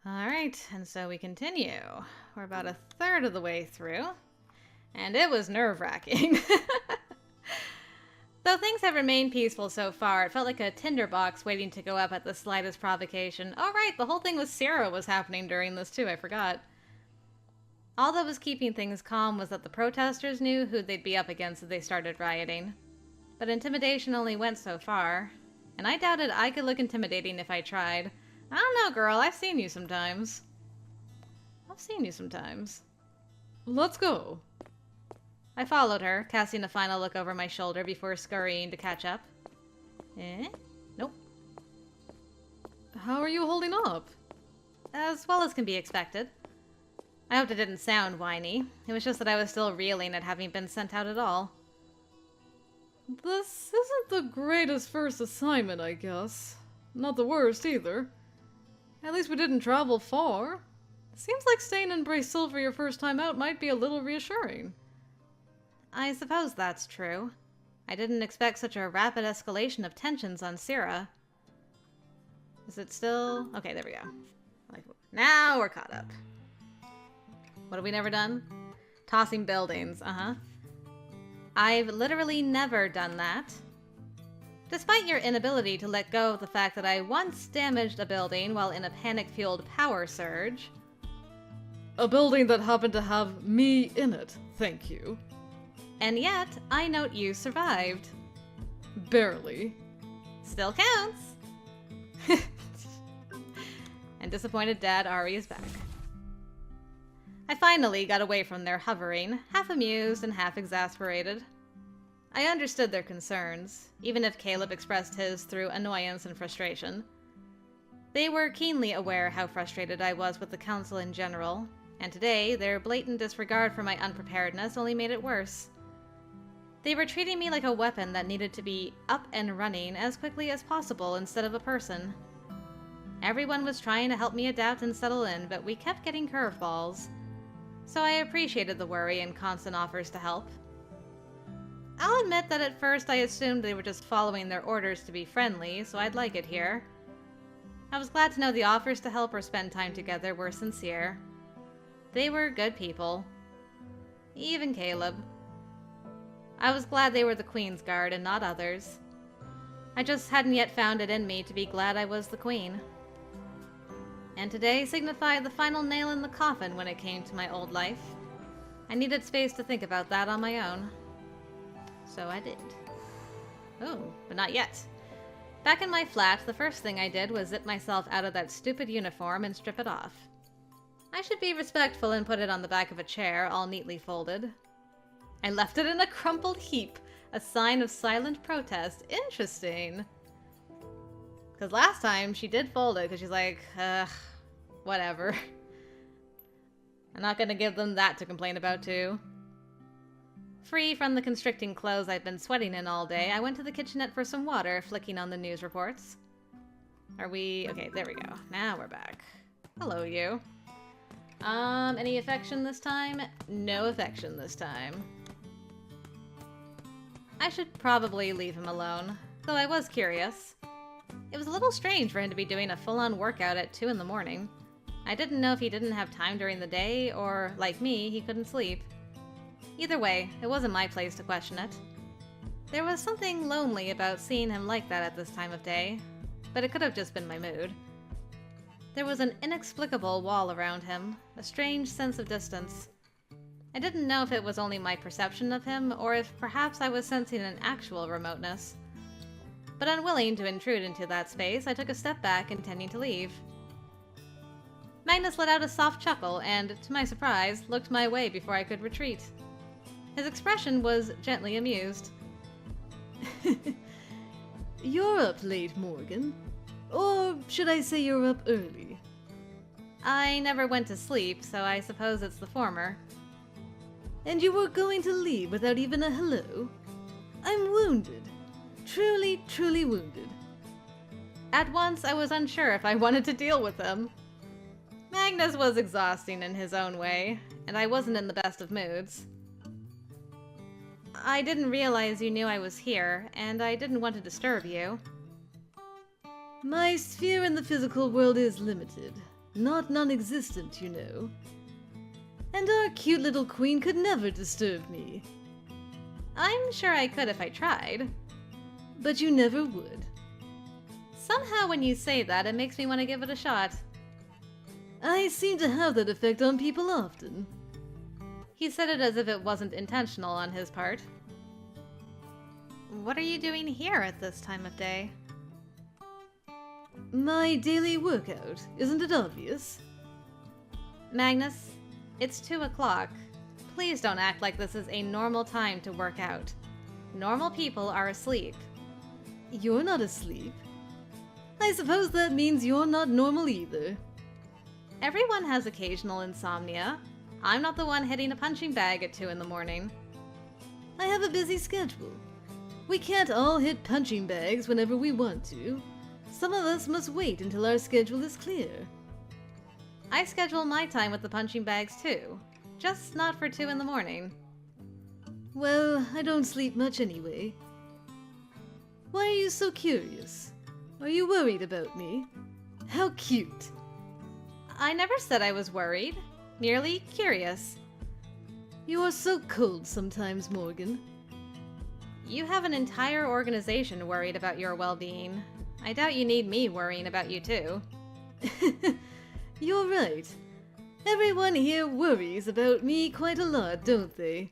Alright, and so we continue. We're about a third of the way through, and it was nerve-wracking. Though things have remained peaceful so far, it felt like a tinderbox waiting to go up at the slightest provocation. Oh right, the whole thing with Sarah was happening during this too, I forgot. All that was keeping things calm was that the protesters knew who they'd be up against if they started rioting. But intimidation only went so far, and I doubted I could look intimidating if I tried. I don't know, girl, I've seen you sometimes. Let's go. I followed her, casting a final look over my shoulder before scurrying to catch up. Eh? Nope. How are you holding up? As well as can be expected. I hoped it didn't sound whiny. It was just that I was still reeling at having been sent out at all. This isn't the greatest first assignment, I guess. Not the worst, either. At least we didn't travel far. Seems like staying in Brazil for your first time out might be a little reassuring. I suppose that's true. I didn't expect such a rapid escalation of tensions on Syrah. Is it still... Okay, there we go. Now we're caught up. What have we never done? Tossing buildings, I've literally never done that. Despite your inability to let go of the fact that I once damaged a building while in a panic-fueled power surge. A building that happened to have me in it, thank you. And yet, I note you survived. Barely. Still counts. And disappointed Dad Ari is back. I finally got away from their hovering, half amused and half exasperated. I understood their concerns, even if Caleb expressed his through annoyance and frustration. They were keenly aware how frustrated I was with the Council in general, and today their blatant disregard for my unpreparedness only made it worse. They were treating me like a weapon that needed to be up and running as quickly as possible instead of a person. Everyone was trying to help me adapt and settle in, but we kept getting curveballs. So I appreciated the worry and constant offers to help. I'll admit that at first I assumed they were just following their orders to be friendly, so I'd like it here. I was glad to know the offers to help or spend time together were sincere. They were good people. Even Caleb. I was glad they were the Queen's Guard and not others. I just hadn't yet found it in me to be glad I was the Queen. And today signified the final nail in the coffin when it came to my old life. I needed space to think about that on my own. So I did. Oh, but not yet. Back in my flat, the first thing I did was zip myself out of that stupid uniform and strip it off. I should be respectful and put it on the back of a chair, all neatly folded. I left it in a crumpled heap, a sign of silent protest. Interesting. Because last time, she did fold it, because she's like, whatever. I'm not gonna give them that to complain about, too. Free from the constricting clothes I've been sweating in all day, I went to the kitchenette for some water, flicking on the news reports. Are we... Okay, there we go. Now we're back. Hello, you. Any affection this time? No affection this time. I should probably leave him alone, though I was curious. It was a little strange for him to be doing a full-on workout at 2 in the morning. I didn't know if he didn't have time during the day, or, like me, he couldn't sleep. Either way, it wasn't my place to question it. There was something lonely about seeing him like that at this time of day, but it could have just been my mood. There was an inexplicable wall around him, a strange sense of distance. I didn't know if it was only my perception of him, or if perhaps I was sensing an actual remoteness. But unwilling to intrude into that space, I took a step back, intending to leave. Magnus let out a soft chuckle and, to my surprise, looked my way before I could retreat. His expression was gently amused. You're up late, Morgan. Or should I say you're up early? I never went to sleep, so I suppose it's the former. And you were going to leave without even a hello? I'm wounded. Truly, truly wounded. At once, I was unsure if I wanted to deal with him. Magnus was exhausting in his own way, and I wasn't in the best of moods. I didn't realize you knew I was here, and I didn't want to disturb you. My sphere in the physical world is limited. Not non-existent, you know. And our cute little queen could never disturb me. I'm sure I could if I tried. But you never would. Somehow when you say that, it makes me want to give it a shot. I seem to have that effect on people often. He said it as if it wasn't intentional on his part. What are you doing here at this time of day? My daily workout, isn't it obvious? Magnus, it's 2 o'clock. Please don't act like this is a normal time to work out. Normal people are asleep. You're not asleep. I suppose that means you're not normal either. Everyone has occasional insomnia. I'm not the one hitting a punching bag at 2 in the morning. I have a busy schedule. We can't all hit punching bags whenever we want to. Some of us must wait until our schedule is clear. I schedule my time with the punching bags too, just not for 2 in the morning. Well, I don't sleep much anyway. Why are you so curious? Are you worried about me? How cute. I never said I was worried, merely curious. You are so cold sometimes, Morgan. You have an entire organization worried about your well-being. I doubt you need me worrying about you too. You're right. Everyone here worries about me quite a lot, don't they?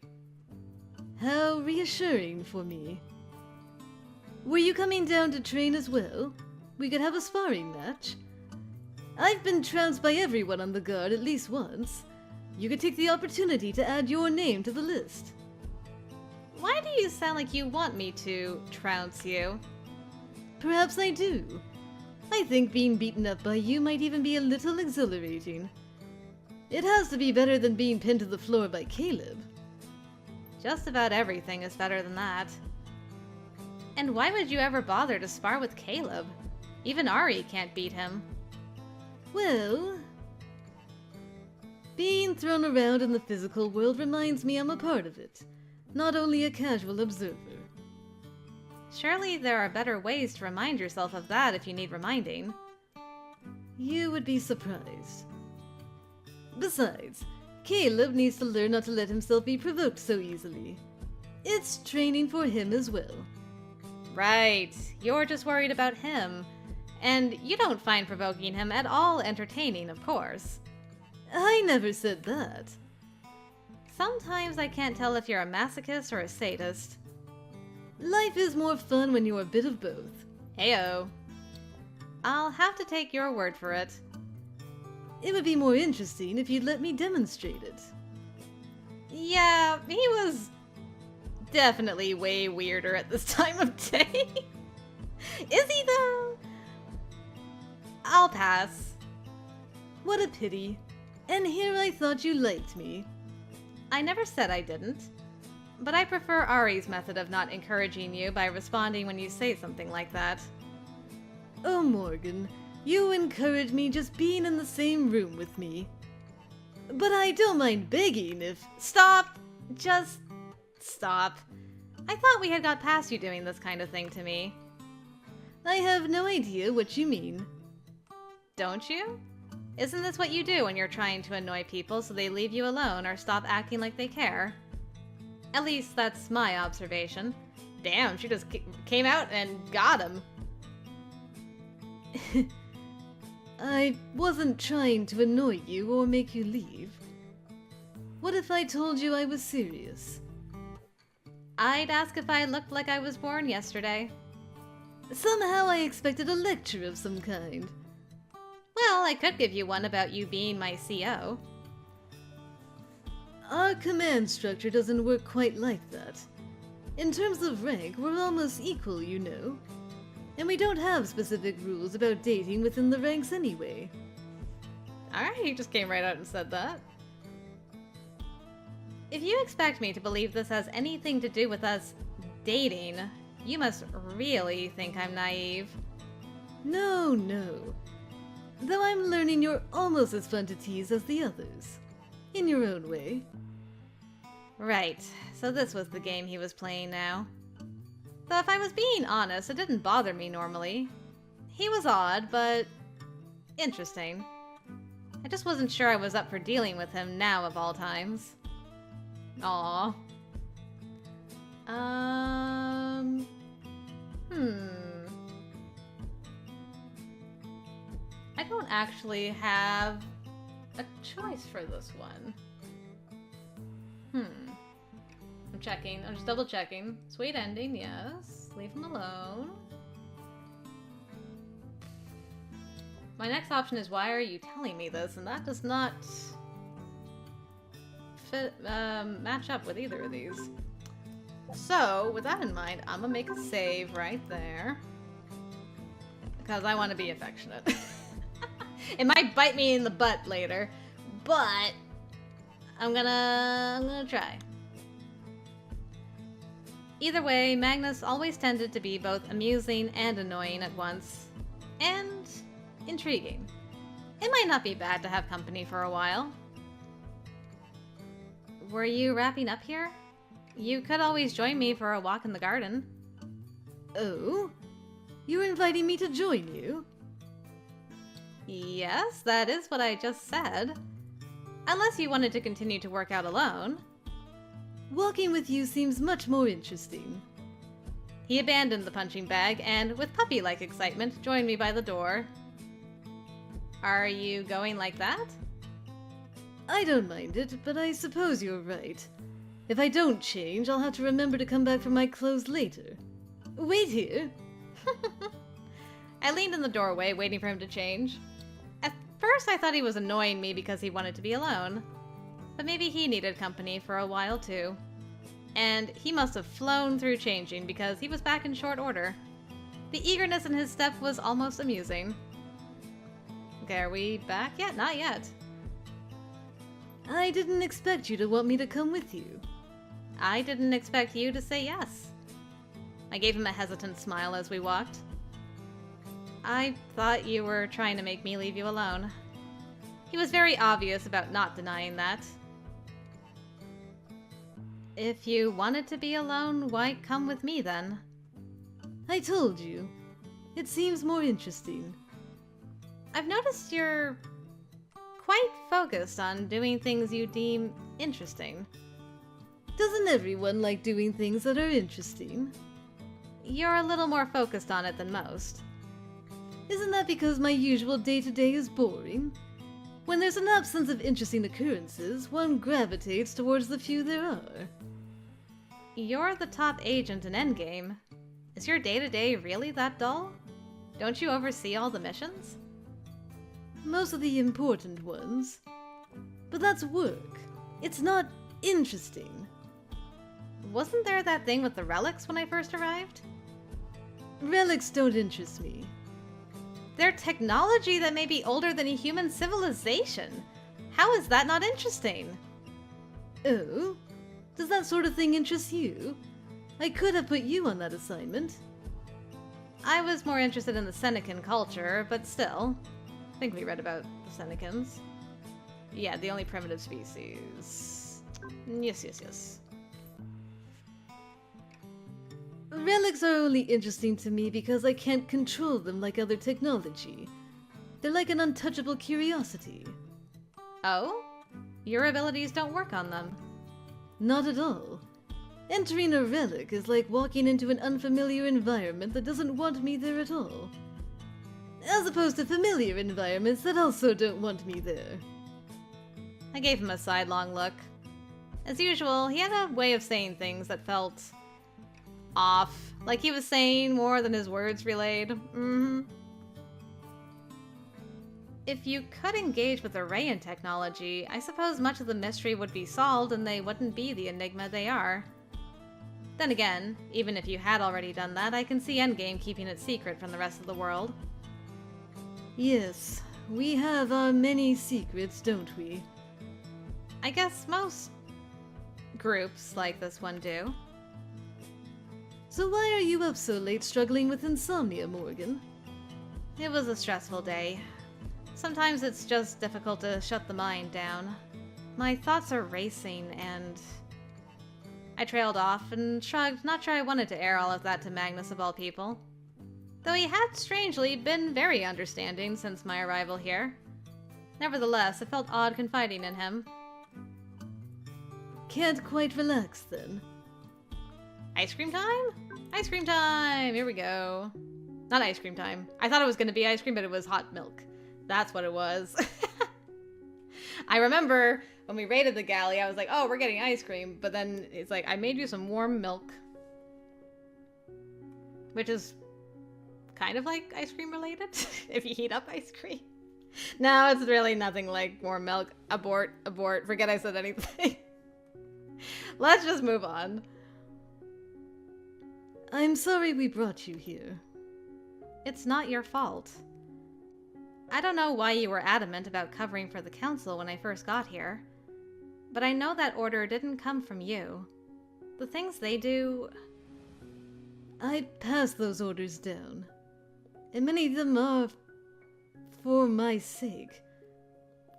How reassuring for me. Were you coming down to train as well? We could have a sparring match. I've been trounced by everyone on the guard at least once. You could take the opportunity to add your name to the list. Why do you sound like you want me to trounce you? Perhaps I do. I think being beaten up by you might even be a little exhilarating. It has to be better than being pinned to the floor by Caleb. Just about everything is better than that. And why would you ever bother to spar with Caleb? Even Ari can't beat him. Well, being thrown around in the physical world reminds me I'm a part of it, not only a casual observer. Surely there are better ways to remind yourself of that if you need reminding. You would be surprised. Besides, Caleb needs to learn not to let himself be provoked so easily. It's training for him as well. Right, you're just worried about him. And you don't find provoking him at all entertaining, of course. I never said that. Sometimes I can't tell if you're a masochist or a sadist. Life is more fun when you're a bit of both. Heyo. I'll have to take your word for it. It would be more interesting if you'd let me demonstrate it. Yeah, he was definitely way weirder at this time of day. Is he though? I'll pass. What a pity. And here I thought you liked me. I never said I didn't. But I prefer Ari's method of not encouraging you by responding when you say something like that. Oh, Morgan, you encourage me just being in the same room with me. But I don't mind begging if... Stop! Just stop. I thought we had got past you doing this kind of thing to me. I have no idea what you mean. Don't you? Isn't this what you do when you're trying to annoy people so they leave you alone or stop acting like they care? At least that's my observation. Damn, she just came out and got him. I wasn't trying to annoy you or make you leave. What if I told you I was serious? I'd ask if I looked like I was born yesterday. Somehow I expected a lecture of some kind. Well, I could give you one about you being my CO. Our command structure doesn't work quite like that. In terms of rank, we're almost equal, you know. And we don't have specific rules about dating within the ranks anyway. Alright, he just came right out and said that. If you expect me to believe this has anything to do with us dating, you must really think I'm naive. No. Though I'm learning you're almost as fun to tease as the others. In your own way. Right, so this was the game he was playing now. Though if I was being honest, it didn't bother me normally. He was odd, but interesting. I just wasn't sure I was up for dealing with him now of all times. Aww. I don't actually have a choice for this one. I'm checking. I'm just double checking. Sweet ending, yes. Leave him alone. My next option is, why are you telling me this? And that does not fit, match up with either of these. So, with that in mind, I'm gonna make a save right there. Because I want to be affectionate. It might bite me in the butt later, but I'm gonna try. Either way, Magnus always tended to be both amusing and annoying at once. And intriguing. It might not be bad to have company for a while. Were you wrapping up here? You could always join me for a walk in the garden. Oh? You're inviting me to join you? Yes, that is what I just said. Unless you wanted to continue to work out alone. Walking with you seems much more interesting. He abandoned the punching bag and, with puppy-like excitement, joined me by the door. Are you going like that? I don't mind it, but I suppose you're right. If I don't change, I'll have to remember to come back for my clothes later. Wait here. I leaned in the doorway, waiting for him to change. At first, I thought he was annoying me because he wanted to be alone. But maybe he needed company for a while, too. And he must have flown through changing because he was back in short order. The eagerness in his step was almost amusing. Okay, are we back yet? Not yet. I didn't expect you to want me to come with you. I didn't expect you to say yes. I gave him a hesitant smile as we walked. I thought you were trying to make me leave you alone. He was very obvious about not denying that. If you wanted to be alone, why come with me then? I told you. It seems more interesting. I've noticed you're quite focused on doing things you deem interesting. Doesn't everyone like doing things that are interesting? You're a little more focused on it than most. Isn't that because my usual day-to-day is boring? When there's an absence of interesting occurrences, one gravitates towards the few there are. You're the top agent in Endgame. Is your day-to-day really that dull? Don't you oversee all the missions? Most of the important ones. But that's work. It's not interesting. Wasn't there that thing with the relics when I first arrived? Relics don't interest me. They're technology that may be older than a human civilization. How is that not interesting? Oh? Does that sort of thing interest you? I could have put you on that assignment. I was more interested in the Senecan culture, but still. I think we read about the Senecans. Yeah, the only primitive species. Yes. Relics are only interesting to me because I can't control them like other technology. They're like an untouchable curiosity. Oh? Your abilities don't work on them. Not at all. Entering a relic is like walking into an unfamiliar environment that doesn't want me there at all. As opposed to familiar environments that also don't want me there. I gave him a sidelong look. As usual, he had a way of saying things that felt off, like he was saying more than his words relayed. If you could engage with Arayan technology, I suppose much of the mystery would be solved and they wouldn't be the enigma they are. Then again, even if you had already done that, I can see Endgame keeping it secret from the rest of the world. Yes, we have our many secrets, don't we? I guess most groups like this one do. So why are you up so late struggling with insomnia, Morgan? It was a stressful day. Sometimes it's just difficult to shut the mind down. My thoughts are racing and... I trailed off and shrugged, not sure I wanted to air all of that to Magnus of all people. Though he had strangely been very understanding since my arrival here. Nevertheless, it felt odd confiding in him. Can't quite relax, then. Ice cream time? Ice cream time! Here we go. Not ice cream time. I thought it was going to be ice cream, but it was hot milk. That's what it was. I remember when we raided the galley, I was like, oh, we're getting ice cream. But then it's like, I made you some warm milk. Which is kind of like ice cream related, if you heat up ice cream. No, it's really nothing like warm milk. Abort, abort. Forget I said anything. Let's just move on. I'm sorry we brought you here. It's not your fault. I don't know why you were adamant about covering for the council when I first got here, but I know that order didn't come from you. The things they do... I pass those orders down, and many of them are for my sake.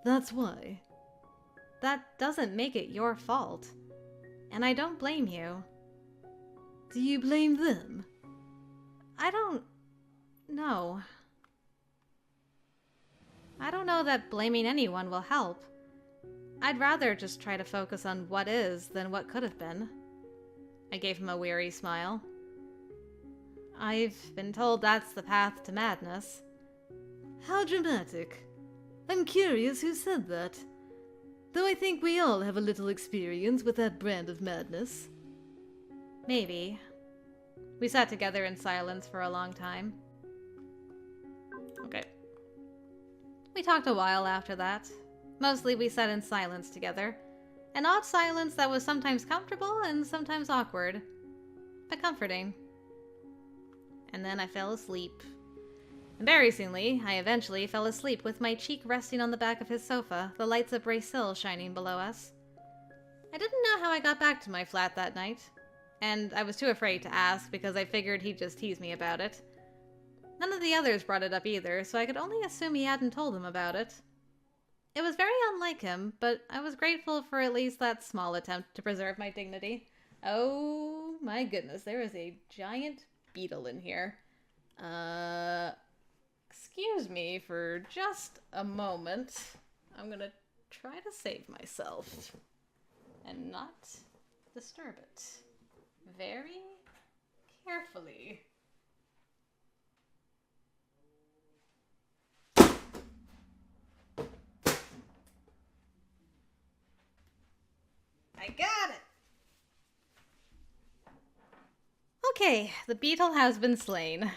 That's why. That doesn't make it your fault, and I don't blame you. Do you blame them? I don't know. I don't know that blaming anyone will help. I'd rather just try to focus on what is than what could have been. I gave him a weary smile. I've been told that's the path to madness. How dramatic. I'm curious who said that. Though I think we all have a little experience with that brand of madness. Maybe. We sat together in silence for a long time. Okay. We talked a while after that. Mostly we sat in silence together. An odd silence that was sometimes comfortable and sometimes awkward. But comforting. And then I fell asleep. Embarrassingly, I eventually fell asleep with my cheek resting on the back of his sofa, the lights of Brasil shining below us. I didn't know how I got back to my flat that night, and I was too afraid to ask because I figured he'd just tease me about it. None of the others brought it up either, so I could only assume he hadn't told them about it. It was very unlike him, but I was grateful for at least that small attempt to preserve my dignity. Oh my goodness, there is a giant beetle in here. Excuse me for just a moment. I'm gonna try to save myself and not disturb it very carefully. I got it! Okay, the beetle has been slain.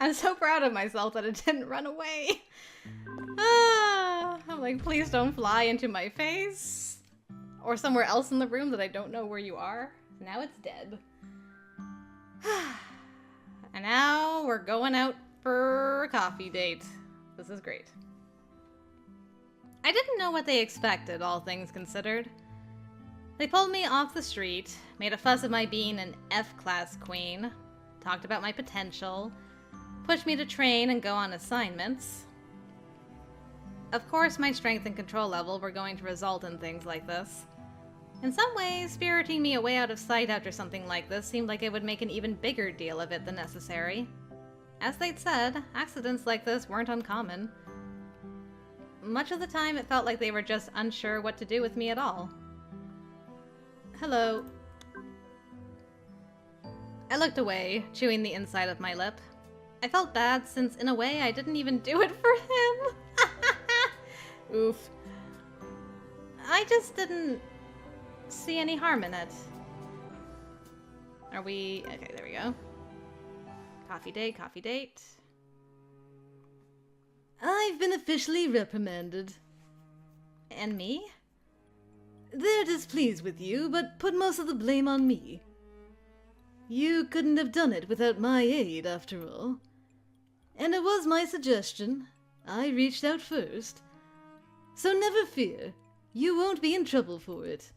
I'm so proud of myself that it didn't run away. I'm like, please don't fly into my face. Or somewhere else in the room that I don't know where you are. Now it's dead. And now we're going out for a coffee date. This is great. I didn't know what they expected, all things considered. They pulled me off the street, made a fuss of my being an F-class queen, talked about my potential, pushed me to train and go on assignments. Of course, my strength and control level were going to result in things like this. In some ways, spiriting me away out of sight after something like this seemed like it would make an even bigger deal of it than necessary. As they'd said, accidents like this weren't uncommon. Much of the time, it felt like they were just unsure what to do with me at all. Hello. I looked away, chewing the inside of my lip. I felt bad since, in a way, I didn't even do it for him. Oof. I just didn't see any harm in it. Are we... Okay, there we go. Coffee date, coffee date. I've been officially reprimanded. And me? They're displeased with you, but put most of the blame on me. You couldn't have done it without my aid, after all. And it was my suggestion. I reached out first. So never fear, you won't be in trouble for it.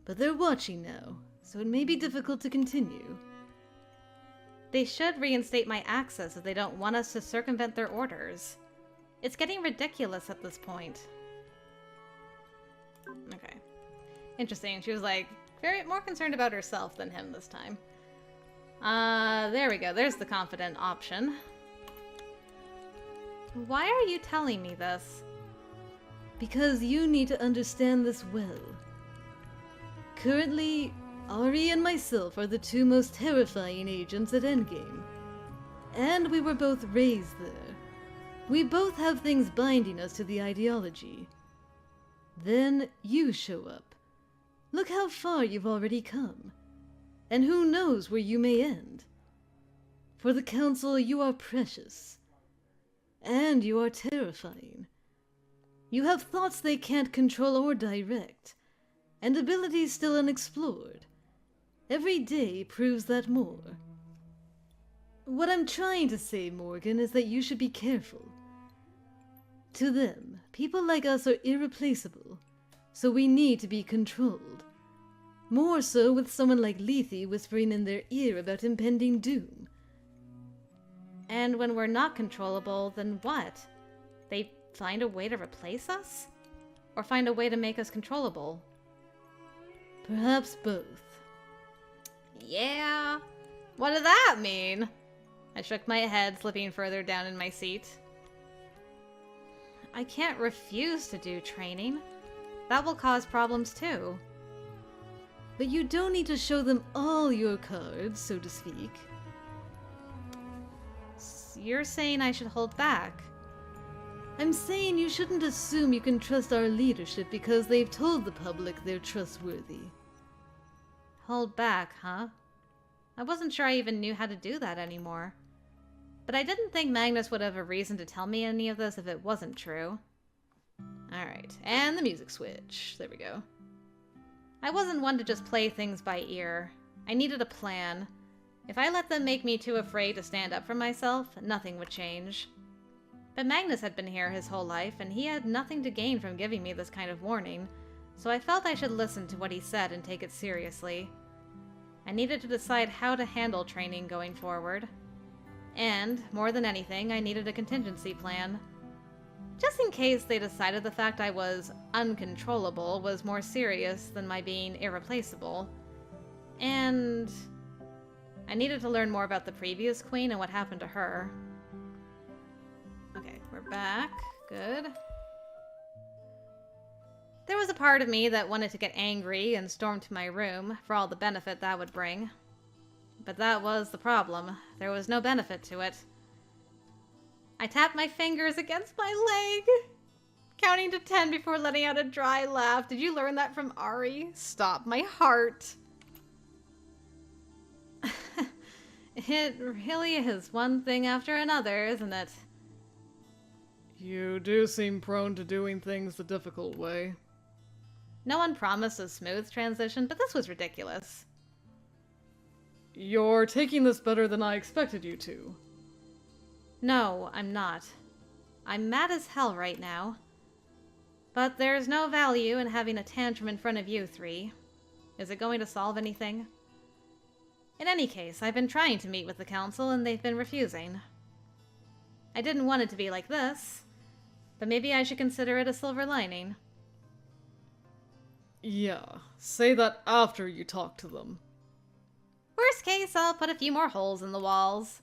But they're watching now, so it may be difficult to continue. They should reinstate my access if they don't want us to circumvent their orders. It's getting ridiculous at this point. Okay. Interesting. She was like, very more concerned about herself than him this time. There we go. There's the confident option. Why are you telling me this? Because you need to understand this well. Currently, Ari and myself are the two most terrifying agents at Endgame. And we were both raised there. We both have things binding us to the ideology. Then you show up. Look how far you've already come. And who knows where you may end. For the Council, you are precious. And you are terrifying. You have thoughts they can't control or direct, and abilities still unexplored. Every day proves that more. What I'm trying to say, Morgan, is that you should be careful. To them, people like us are irreplaceable, so we need to be controlled. More so with someone like Lethe whispering in their ear about impending doom. And when we're not controllable, then what? They find a way to replace us? Or find a way to make us controllable? Perhaps both. Yeah? What does that mean? I shook my head, slipping further down in my seat. I can't refuse to do training. That will cause problems too. But you don't need to show them all your cards, so to speak. You're saying I should hold back? I'm saying you shouldn't assume you can trust our leadership because they've told the public they're trustworthy. Hold back, huh? I wasn't sure I even knew how to do that anymore. But I didn't think Magnus would have a reason to tell me any of this if it wasn't true. Alright, and the music switch. There we go. I wasn't one to just play things by ear. I needed a plan. If I let them make me too afraid to stand up for myself, nothing would change. But Magnus had been here his whole life, and he had nothing to gain from giving me this kind of warning, so I felt I should listen to what he said and take it seriously. I needed to decide how to handle training going forward. And, more than anything, I needed a contingency plan. Just in case they decided the fact I was uncontrollable was more serious than my being irreplaceable. And I needed to learn more about the previous queen and what happened to her. Okay, we're back. Good. There was a part of me that wanted to get angry and storm to my room for all the benefit that would bring. But that was the problem. There was no benefit to it. I tapped my fingers against my leg, counting to 10 before letting out a dry laugh. Did you learn that from Ari? Stop my heart. It really is one thing after another, isn't it? You do seem prone to doing things the difficult way. No one promised a smooth transition, but this was ridiculous. You're taking this better than I expected you to. No, I'm not. I'm mad as hell right now. But there's no value in having a tantrum in front of you three. Is it going to solve anything? In any case, I've been trying to meet with the council and they've been refusing. I didn't want it to be like this, but maybe I should consider it a silver lining. Yeah, say that after you talk to them. Worst case, I'll put a few more holes in the walls.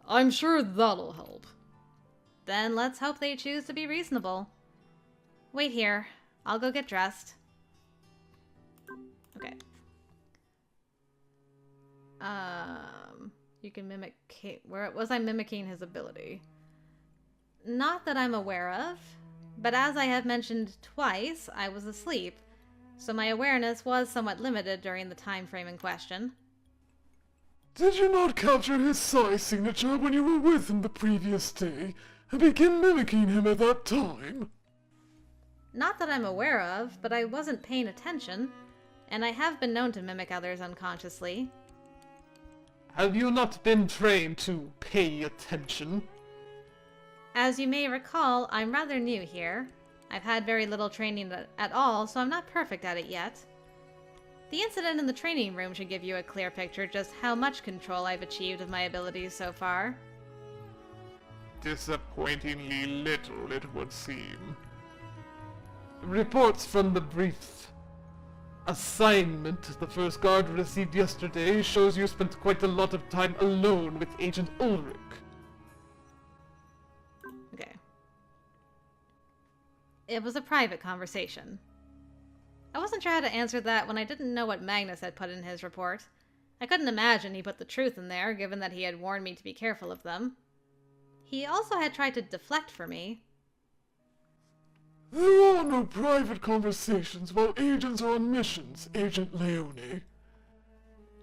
I'm sure that'll help. Then let's hope they choose to be reasonable. Wait here. I'll go get dressed. Okay. You can mimic... Where was I mimicking his ability? Not that I'm aware of, but as I have mentioned twice, I was asleep, so my awareness was somewhat limited during the time frame in question. Did you not capture his Psi signature when you were with him the previous day, and begin mimicking him at that time? Not that I'm aware of, but I wasn't paying attention, and I have been known to mimic others unconsciously. Have you not been trained to pay attention? As you may recall, I'm rather new here. I've had very little training at all, so I'm not perfect at it yet. The incident in the training room should give you a clear picture just how much control I've achieved of my abilities so far. Disappointingly little, it would seem. Reports from the brief assignment the first guard received yesterday shows you spent quite a lot of time alone with Agent Ulrich. Okay. It was a private conversation. I wasn't sure how to answer that when I didn't know what Magnus had put in his report. I couldn't imagine he put the truth in there, given that he had warned me to be careful of them. He also had tried to deflect for me. There are no private conversations while agents are on missions, Agent Leone.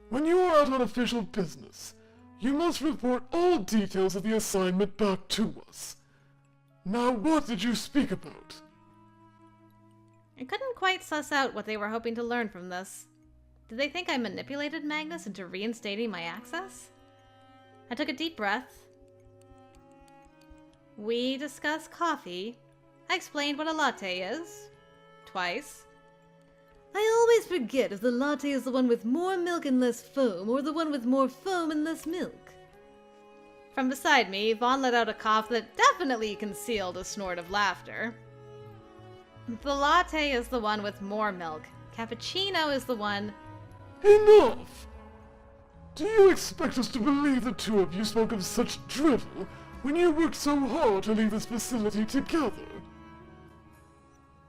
When you are out on official business, you must report all details of the assignment back to us. Now, what did you speak about? I couldn't quite suss out what they were hoping to learn from this. Did they think I manipulated Magnus into reinstating my access? I took a deep breath. We discussed coffee. I explained what a latte is. Twice. I always forget if the latte is the one with more milk and less foam, or the one with more foam and less milk. From beside me, Vaughn let out a cough that definitely concealed a snort of laughter. The latte is the one with more milk. Cappuccino is the one... Enough! Do you expect us to believe the two of you spoke of such drivel when you worked so hard to leave this facility together?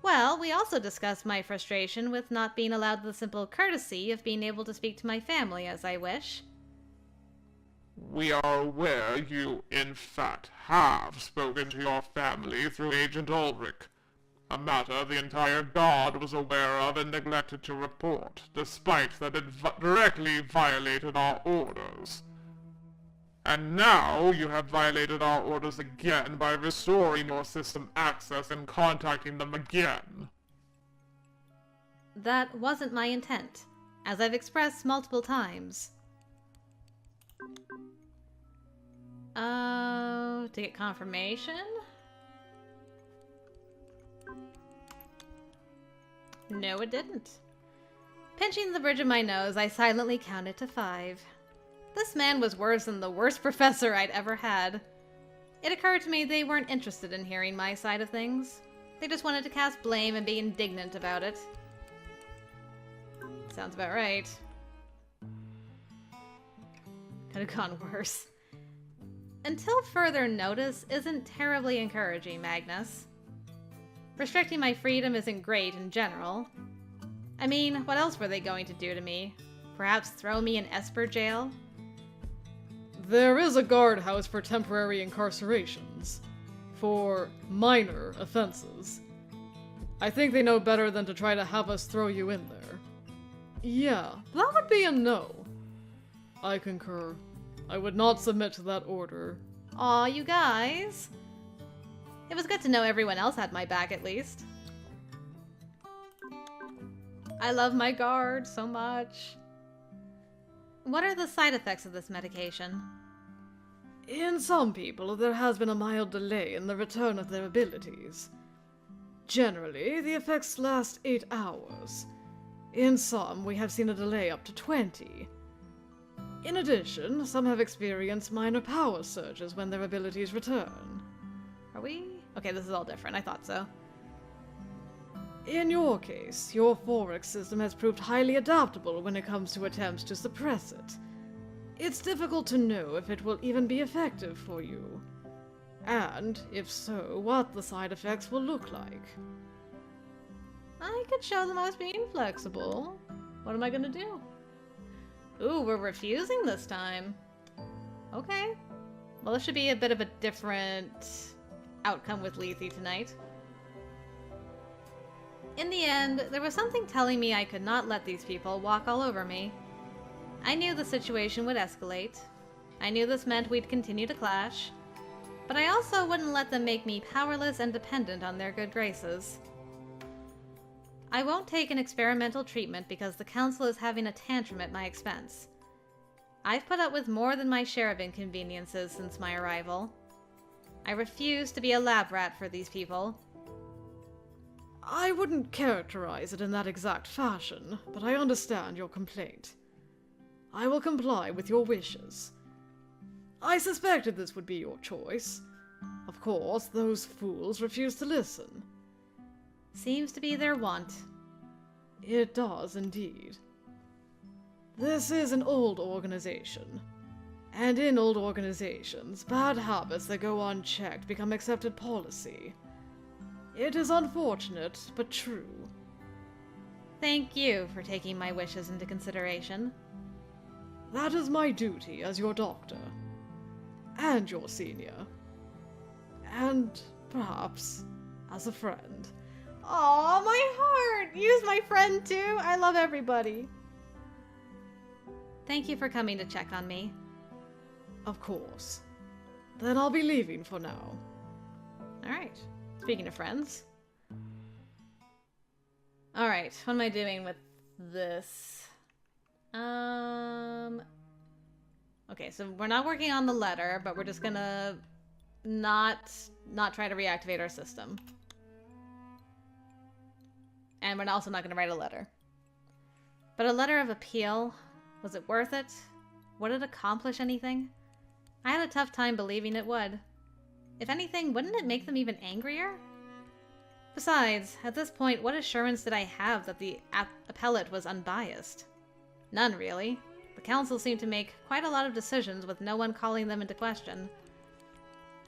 Well, we also discussed my frustration with not being allowed the simple courtesy of being able to speak to my family as I wish. We are aware you, in fact, have spoken to your family through Agent Ulrich, a matter the entire Guard was aware of and neglected to report, despite that it directly violated our orders. And now you have violated our orders again by restoring your system access and contacting them again. That wasn't my intent, as I've expressed multiple times. To get confirmation? No, it didn't. Pinching the bridge of my nose, I silently counted to 5. This man was worse than the worst professor I'd ever had. It occurred to me they weren't interested in hearing my side of things. They just wanted to cast blame and be indignant about it. Sounds about right. Could have gone worse. Until further notice isn't terribly encouraging, Magnus. Restricting my freedom isn't great in general. I mean, what else were they going to do to me? Perhaps throw me in Esper jail? There is a guardhouse for temporary incarcerations. For minor offenses. I think they know better than to try to have us throw you in there. Yeah, that would be a no. I concur. I would not submit to that order. Aw, you guys. It was good to know everyone else had my back at least. I love my guard so much. What are the side effects of this medication? In some people, there has been a mild delay in the return of their abilities. Generally, the effects last 8 hours. In some, we have seen a delay up to 20. In addition, some have experienced minor power surges when their abilities return. Are we? Okay, this is all different. I thought so. In your case, your Forex system has proved highly adaptable when it comes to attempts to suppress it. It's difficult to know if it will even be effective for you. And, if so, what the side effects will look like. I could show them I was being flexible. What am I gonna do? Ooh, we're refusing this time. Okay. Well, this should be a bit of a different outcome with Lethe tonight. In the end, there was something telling me I could not let these people walk all over me. I knew the situation would escalate. I knew this meant we'd continue to clash. But I also wouldn't let them make me powerless and dependent on their good graces. I won't take an experimental treatment because the council is having a tantrum at my expense. I've put up with more than my share of inconveniences since my arrival. I refuse to be a lab rat for these people. I wouldn't characterize it in that exact fashion, but I understand your complaint. I will comply with your wishes. I suspected this would be your choice. Of course, those fools refuse to listen. Seems to be their want. It does indeed. This is an old organization. And in old organizations, bad habits that go unchecked become accepted policy. It is unfortunate, but true. Thank you for taking my wishes into consideration. That is my duty as your doctor. And your senior. And, perhaps, as a friend. Aw, my heart! Use my friend too! I love everybody. Thank you for coming to check on me. Of course. Then I'll be leaving for now. Alright. Speaking of friends. Alright, what am I doing with this? Okay, so we're not working on the letter, but we're just gonna not try to reactivate our system. And we're also not gonna write a letter. But a letter of appeal, was it worth it? Would it accomplish anything? I had a tough time believing it would. If anything, wouldn't it make them even angrier? Besides, at this point, what assurance did I have that the appellate was unbiased? None, really. The council seemed to make quite a lot of decisions with no one calling them into question.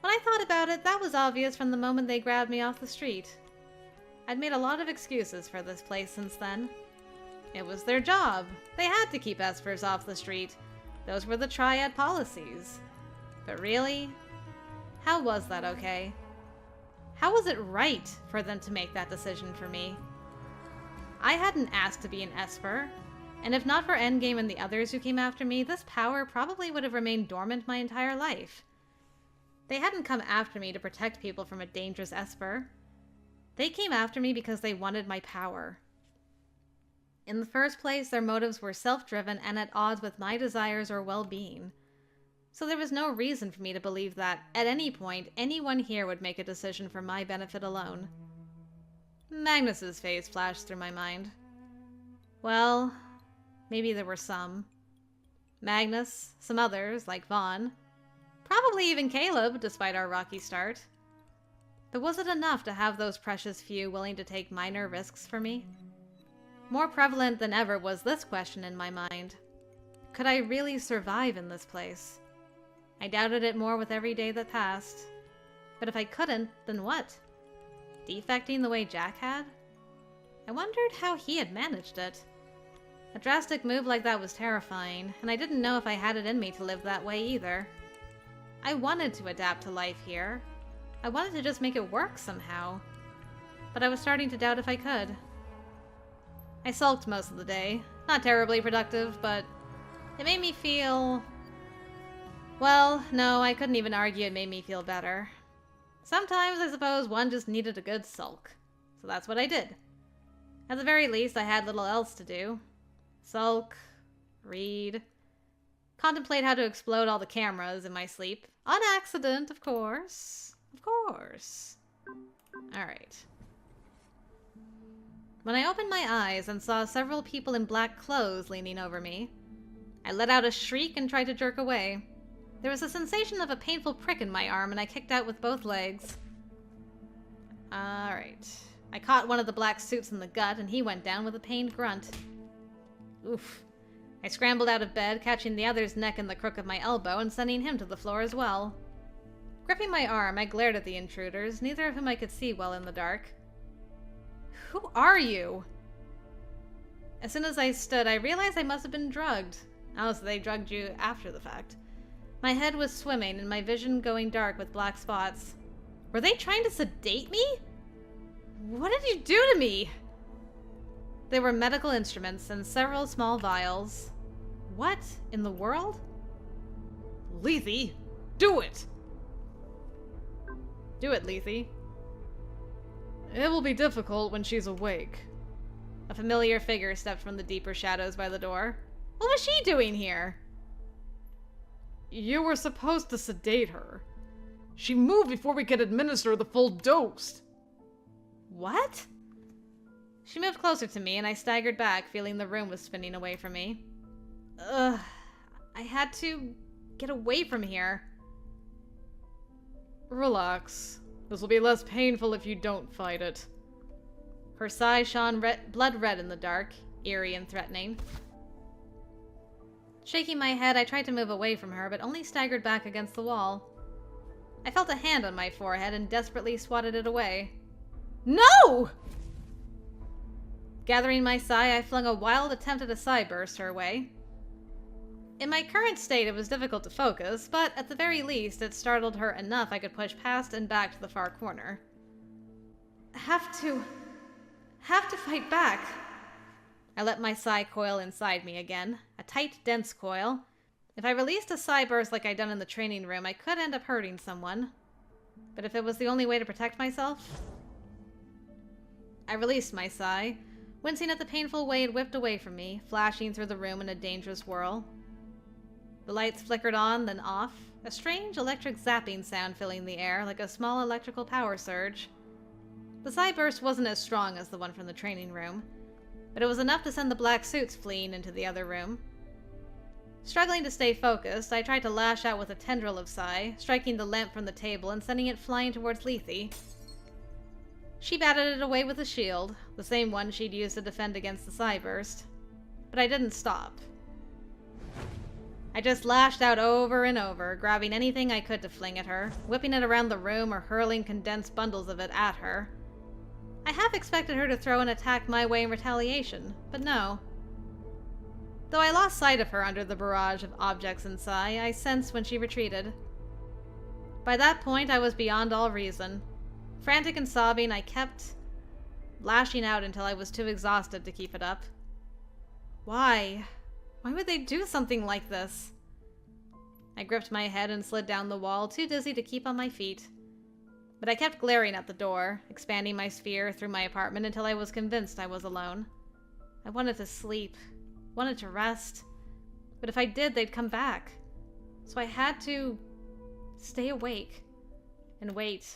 When I thought about it, that was obvious from the moment they grabbed me off the street. I'd made a lot of excuses for this place since then. It was their job. They had to keep espers off the street. Those were the triad policies. But really? How was that okay? How was it right for them to make that decision for me? I hadn't asked to be an esper, and if not for Endgame and the others who came after me, this power probably would have remained dormant my entire life. They hadn't come after me to protect people from a dangerous esper. They came after me because they wanted my power. In the first place, their motives were self-driven and at odds with my desires or well-being. So there was no reason for me to believe that, at any point, anyone here would make a decision for my benefit alone. Magnus's face flashed through my mind. Well, maybe there were some. Magnus, some others, like Vaughn. Probably even Caleb, despite our rocky start. But was it enough to have those precious few willing to take minor risks for me? More prevalent than ever was this question in my mind. Could I really survive in this place? I doubted it more with every day that passed. But if I couldn't, then what? Defecting the way Jack had? I wondered how he had managed it. A drastic move like that was terrifying, and I didn't know if I had it in me to live that way either. I wanted to adapt to life here. I wanted to just make it work somehow. But I was starting to doubt if I could. I sulked most of the day. Not terribly productive, but it made me feel... Well, no, I couldn't even argue it made me feel better. Sometimes, I suppose, one just needed a good sulk. So that's what I did. At the very least, I had little else to do. Sulk, read, contemplate how to explode all the cameras in my sleep. On accident, of course. Of course. Alright. When I opened my eyes and saw several people in black clothes leaning over me, I let out a shriek and tried to jerk away. There was a sensation of a painful prick in my arm, and I kicked out with both legs. Alright. I caught one of the black suits in the gut, and he went down with a pained grunt. Oof. I scrambled out of bed, catching the other's neck in the crook of my elbow and sending him to the floor as well. Gripping my arm, I glared at the intruders, neither of whom I could see well in the dark. Who are you? As soon as I stood, I realized I must have been drugged. Oh, so they drugged you after the fact. My head was swimming and my vision going dark with black spots. Were they trying to sedate me? What did you do to me? There were medical instruments and several small vials. What in the world? Lethe, do it! Do it, Lethe. It will be difficult when she's awake. A familiar figure stepped from the deeper shadows by the door. What was she doing here? You were supposed to sedate her. She moved before we could administer the full dose. What? She moved closer to me, and I staggered back, feeling the room was spinning away from me. Ugh. I had to get away from here. Relax. This will be less painful if you don't fight it. Her sigh shone blood red in the dark, eerie and threatening. Shaking my head, I tried to move away from her, but only staggered back against the wall. I felt a hand on my forehead and desperately swatted it away. No! Gathering my sigh, I flung a wild attempt at a psi burst her way. In my current state, it was difficult to focus, but at the very least, it startled her enough I could push past and back to the far corner. Have to fight back. I let my psi coil inside me again, a tight, dense coil. If I released a psi burst like I'd done in the training room, I could end up hurting someone. But if it was the only way to protect myself... I released my psi, wincing at the painful way it whipped away from me, flashing through the room in a dangerous whirl. The lights flickered on, then off, a strange electric zapping sound filling the air like a small electrical power surge. The psi burst wasn't as strong as the one from the training room, but it was enough to send the black suits fleeing into the other room. Struggling to stay focused, I tried to lash out with a tendril of psi, striking the lamp from the table and sending it flying towards Lethe. She batted it away with a shield, the same one she'd used to defend against the psi burst. But I didn't stop. I just lashed out over and over, grabbing anything I could to fling at her, whipping it around the room or hurling condensed bundles of it at her. I half expected her to throw an attack my way in retaliation, but no. Though I lost sight of her under the barrage of objects and psi, I sensed when she retreated. By that point, I was beyond all reason. Frantic and sobbing, I kept lashing out until I was too exhausted to keep it up. Why? Why would they do something like this? I gripped my head and slid down the wall, too dizzy to keep on my feet. But I kept glaring at the door, expanding my sphere through my apartment until I was convinced I was alone. I wanted to sleep, wanted to rest, but if I did, they'd come back. So I had to stay awake and wait.